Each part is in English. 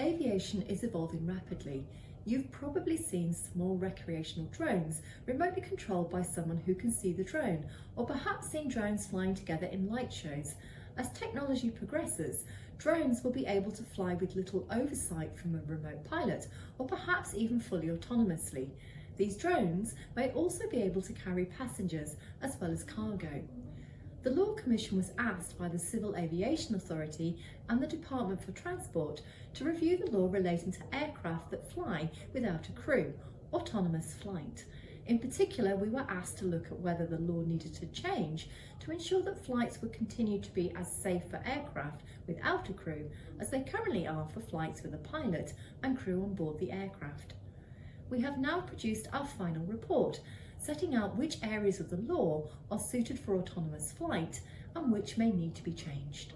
Aviation is evolving rapidly. You've probably seen small recreational drones remotely controlled by someone who can see the drone, or perhaps seen drones flying together in light shows. As technology progresses, drones will be able to fly with little oversight from a remote pilot, or perhaps even fully autonomously. These drones may also be able to carry passengers as well as cargo. The Law Commission was asked by the Civil Aviation Authority and the Department for Transport to review the law relating to aircraft that fly without a crew, autonomous flight. In particular, we were asked to look at whether the law needed to change to ensure that flights would continue to be as safe for aircraft without a crew as they currently are for flights with a pilot and crew on board the aircraft. We have now produced our final report, setting out which areas of the law are suited for autonomous flight and which may need to be changed.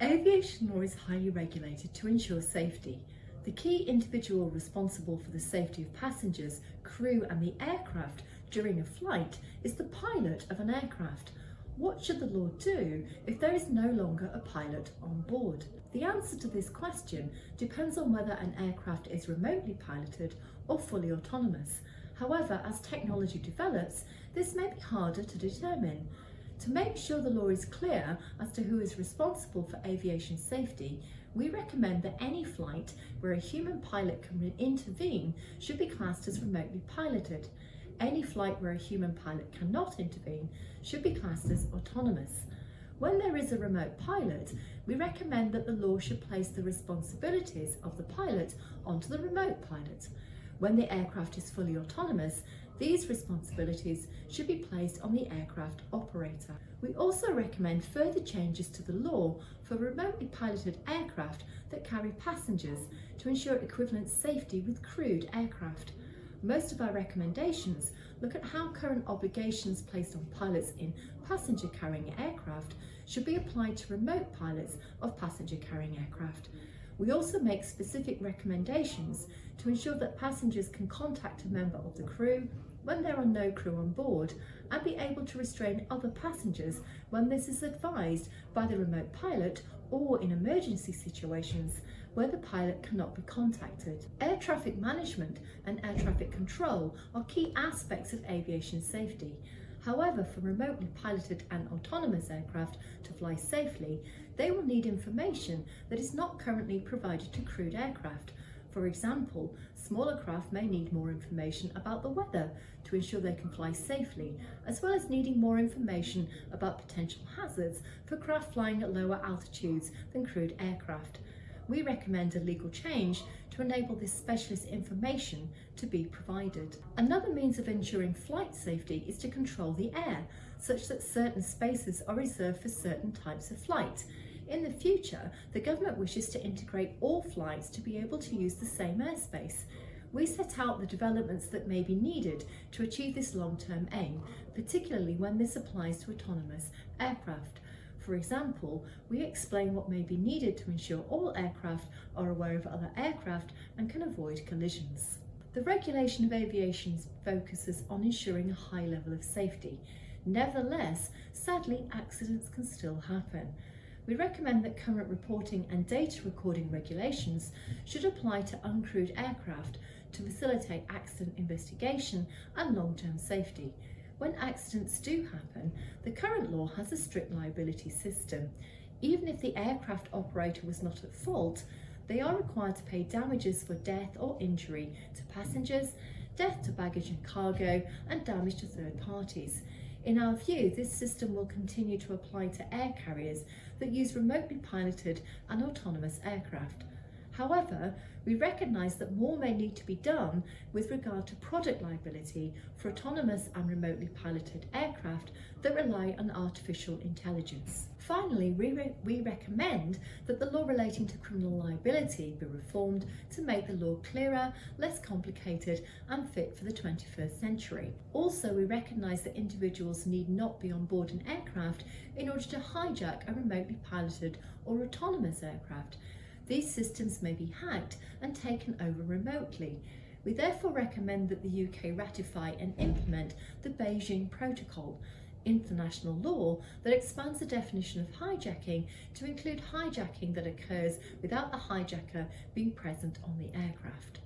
Aviation law is highly regulated to ensure safety. The key individual responsible for the safety of passengers, crew and the aircraft during a flight is the pilot of an aircraft. What should the law do if there is no longer a pilot on board? The answer to this question depends on whether an aircraft is remotely piloted or fully autonomous. However, as technology develops, this may be harder to determine. To make sure the law is clear as to who is responsible for aviation safety, we recommend that any flight where a human pilot can intervene should be classed as remotely piloted. Any flight where a human pilot cannot intervene should be classed as autonomous. When there is a remote pilot, we recommend that the law should place the responsibilities of the pilot onto the remote pilot. When the aircraft is fully autonomous, these responsibilities should be placed on the aircraft operator. We also recommend further changes to the law for remotely piloted aircraft that carry passengers to ensure equivalent safety with crewed aircraft. Most of our recommendations look at how current obligations placed on pilots in passenger-carrying aircraft should be applied to remote pilots of passenger-carrying aircraft. We also make specific recommendations to ensure that passengers can contact a member of the crew when there are no crew on board and be able to restrain other passengers when this is advised by the remote pilot or in emergency situations where the pilot cannot be contacted. Air traffic management and air traffic control are key aspects of aviation safety. However, for remotely piloted and autonomous aircraft to fly safely, they will need information that is not currently provided to crewed aircraft. For example, smaller craft may need more information about the weather to ensure they can fly safely, as well as needing more information about potential hazards for craft flying at lower altitudes than crewed aircraft. We recommend a legal change to enable this specialist information to be provided. Another means of ensuring flight safety is to control the air, such that certain spaces are reserved for certain types of flight. In the future, the government wishes to integrate all flights to be able to use the same airspace. We set out the developments that may be needed to achieve this long-term aim, particularly when this applies to autonomous aircraft. For example, we explain what may be needed to ensure all aircraft are aware of other aircraft and can avoid collisions. The regulation of aviation focuses on ensuring a high level of safety. Nevertheless, sadly, accidents can still happen. We recommend that current reporting and data recording regulations should apply to uncrewed aircraft to facilitate accident investigation and long-term safety. When accidents do happen, the current law has a strict liability system. Even if the aircraft operator was not at fault, they are required to pay damages for death or injury to passengers, death to baggage and cargo, and damage to third parties. In our view, this system will continue to apply to air carriers that use remotely piloted and autonomous aircraft. However, we recognise that more may need to be done with regard to product liability for autonomous and remotely piloted aircraft that rely on artificial intelligence. Finally, we recommend that the law relating to criminal liability be reformed to make the law clearer, less complicated and fit for the 21st century. Also, we recognise that individuals need not be on board an aircraft in order to hijack a remotely piloted or autonomous aircraft. These systems may be hacked and taken over remotely. We therefore recommend that the UK ratify and implement the Beijing Protocol. international law that expands the definition of hijacking to include hijacking that occurs without the hijacker being present on the aircraft.